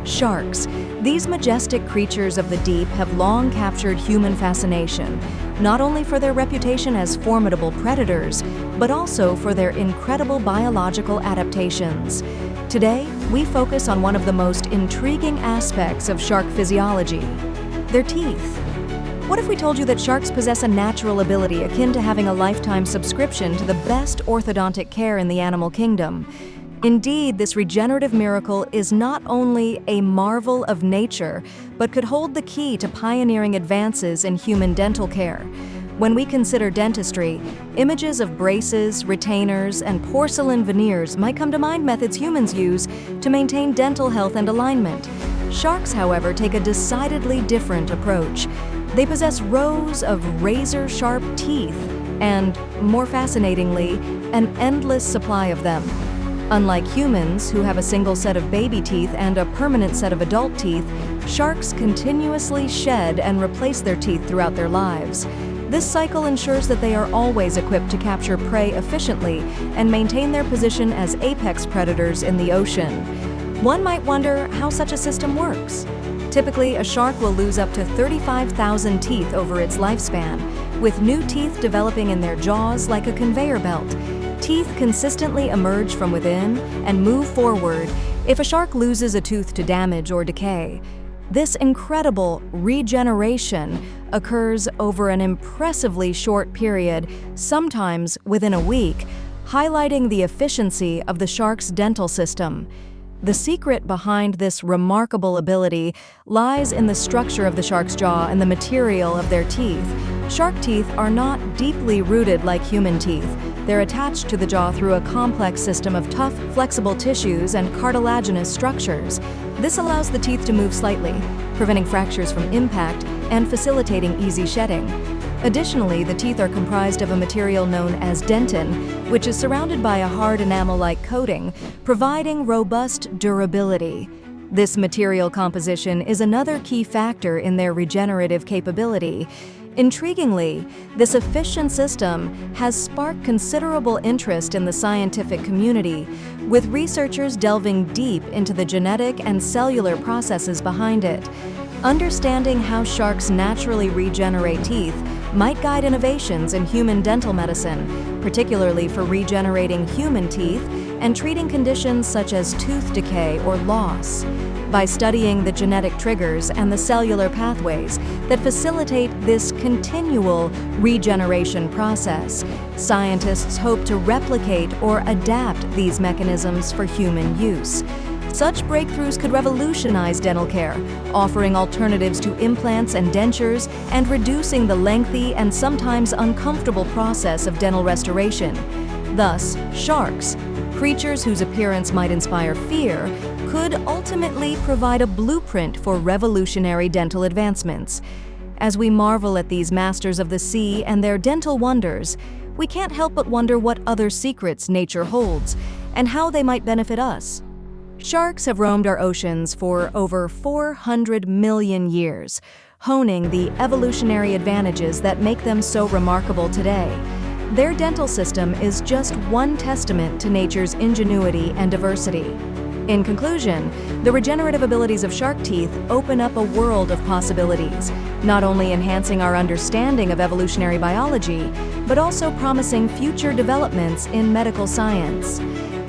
Sharks. These majestic creatures of the deep have long captured human fascination, not only for their reputation as formidable predators, but also for their incredible biological adaptations. Today, we focus on one of the most intriguing aspects of shark physiology: their teeth. What if we told you that sharks possess a natural ability akin to having a lifetime subscription to the best orthodontic care in the animal kingdom? Indeed, this regenerative miracle is not only a marvel of nature, but could hold the key to pioneering advances in human dental care. When we consider dentistry, images of braces, retainers, and porcelain veneers might come to mind, methods humans use to maintain dental health and alignment. Sharks, however, take a decidedly different approach. They possess rows of razor-sharp teeth and, more fascinatingly, an endless supply of them. Unlike humans, who have a single set of baby teeth and a permanent set of adult teeth, sharks continuously shed and replace their teeth throughout their lives. This cycle ensures that they are always equipped to capture prey efficiently and maintain their position as apex predators in the ocean. One might wonder how such a system works. Typically, a shark will lose up to 35,000 teeth over its lifespan, with new teeth developing in their jaws like a conveyor belt. Teeth consistently emerge from within and move forward if a shark loses a tooth to damage or decay. This incredible regeneration occurs over an impressively short period, sometimes within a week, highlighting the efficiency of the shark's dental system. The secret behind this remarkable ability lies in the structure of the shark's jaw and the material of their teeth. Shark teeth are not deeply rooted like human teeth. They're attached to the jaw through a complex system of tough, flexible tissues and cartilaginous structures. This allows the teeth to move slightly, preventing fractures from impact and facilitating easy shedding. Additionally, the teeth are comprised of a material known as dentin, which is surrounded by a hard enamel-like coating, providing robust durability. This material composition is another key factor in their regenerative capability. Intriguingly, this efficient system has sparked considerable interest in the scientific community, with researchers delving deep into the genetic and cellular processes behind it. Understanding how sharks naturally regenerate teeth might guide innovations in human dental medicine, particularly for regenerating human teeth and treating conditions such as tooth decay or loss. By studying the genetic triggers and the cellular pathways that facilitate this continual regeneration process, scientists hope to replicate or adapt these mechanisms for human use. Such breakthroughs could revolutionize dental care, offering alternatives to implants and dentures and reducing the lengthy and sometimes uncomfortable process of dental restoration. Thus, sharks, creatures whose appearance might inspire fear, could ultimately provide a blueprint for revolutionary dental advancements. As we marvel at these masters of the sea and their dental wonders, we can't help but wonder what other secrets nature holds and how they might benefit us. Sharks have roamed our oceans for over 400 million years, honing the evolutionary advantages that make them so remarkable today. Their dental system is just one testament to nature's ingenuity and diversity. In conclusion, the regenerative abilities of shark teeth open up a world of possibilities, not only enhancing our understanding of evolutionary biology, but also promising future developments in medical science.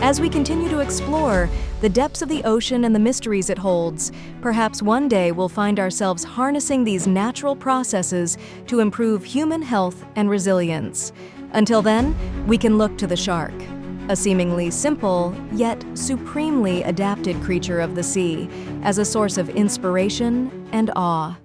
As we continue to explore the depths of the ocean and the mysteries it holds, perhaps one day we'll find ourselves harnessing these natural processes to improve human health and resilience. Until then, we can look to the shark, a seemingly simple yet supremely adapted creature of the sea, as a source of inspiration and awe.